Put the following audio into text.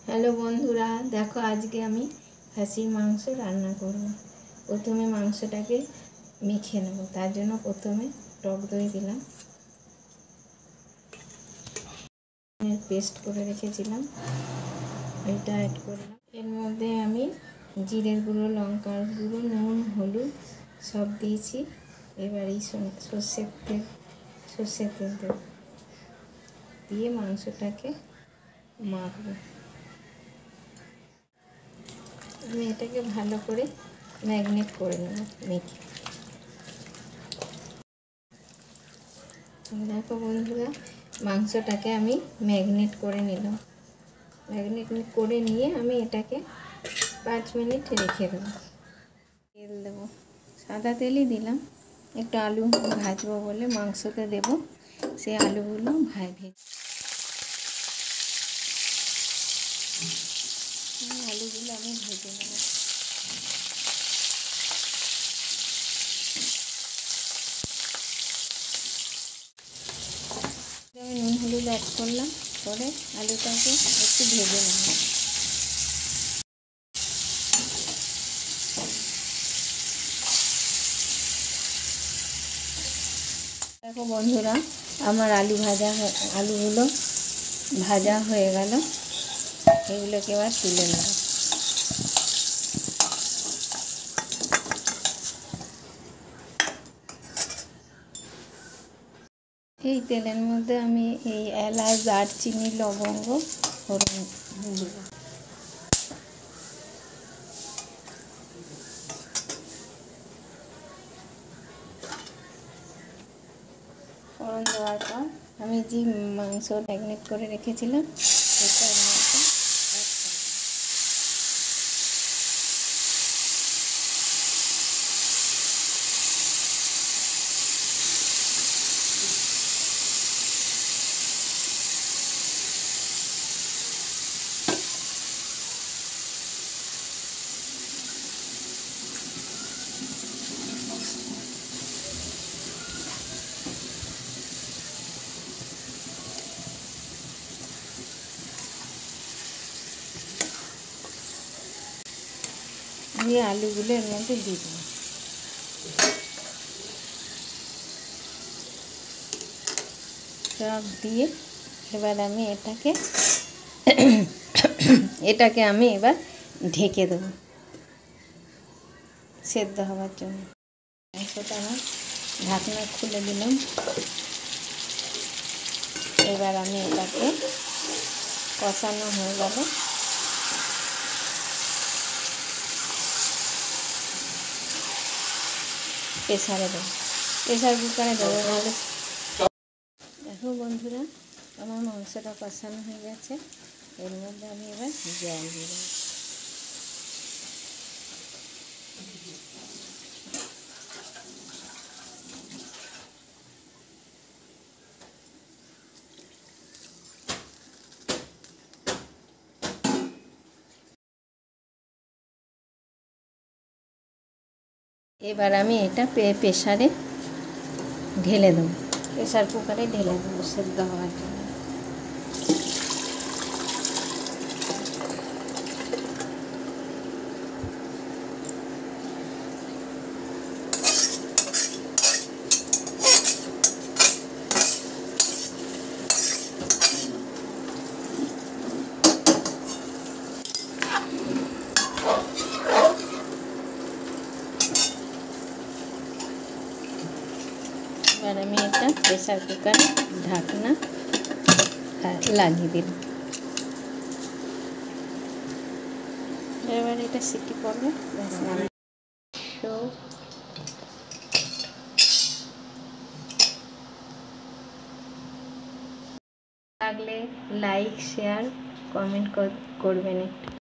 Hello বন্ধুরা, দেখো আজকে আমি খাসির মাংস রান্না করব। প্রথমে মাংসটাকে মেখে নেব। তার জন্য প্রথমে টক দই দিলাম, পেস্ট করে রেখেছিলাম এটা অ্যাড করলাম। এর মধ্যে আমি জিরের গুঁড়ো, লঙ্কার গুঁড়ো, নুন, হলুদ সব দিয়েছি। এবার এই সর্ষের তেল দেব, দিয়ে মাংসটাকে মাখবো। আমি এটাকে ভালো করে ম্যারিনেট করে নেব মেখে। দেখো বন্ধুরা, মাংসটাকে আমি ম্যারিনেট করে নিলাম। ম্যারিনেট করে নিয়ে আমি এটাকে 5 মিনিট রেখে দেবো। তেল দেবো, সাদা তেলই দিলাম। একটু আলু ভাজবো বলে মাংসতে দেবো, সেই আলুগুলো আলুগুলো আমি ভেজে নেব। আমি নুন হলুদ অ্যাড করলাম, করে আলুটাকে একটু ভেজে নেব। দেখো বন্ধুরা, আমার আলুগুলো ভাজা হয়ে গেল। এগুলোকে এবার তুলে নেব। এই তেলের মধ্যে আমি এই এলাচ, দারচিনি, লবঙ্গ ফোড়ন দেব। ফোড়ন দেওয়ার পর আমি যে মাংস ম্যারিনেট করে রেখেছিলাম সেটা এর মধ্যে অ্যাড করব। দিয়ে আলুগুলো এর মধ্যে দিয়ে দেবো। সব দিয়ে এবার আমি এটাকে আমি এবার ঢেকে দেবো সেদ্ধ হওয়ার জন্য। মাংসটা আমার ঢাকনা খুলে দিলাম। এবার আমি এটাকে কষানো হয়ে গেল। প্রেসারে দেবো, প্রেসার কুকারে দেবো নাহলে। দেখো বন্ধুরা, আমার মাংসটা কষানো হয়ে গেছে। এর মধ্যে আমি এবার জল দিয়ে দেবো। এবার আমি এটা প্রেসারে ঢেলে দেবো, প্রেসার কুকারে ঢেলে দেবো সেদ্ধ হওয়ার জন্য। এবার আমি এটা প্রেসার কুকারে ঢাকনা লাগিয়ে দিলাম। এবার এটা সিটি পড়বে। তো লাগলে লাইক, শেয়ার, কমেন্ট করবেন।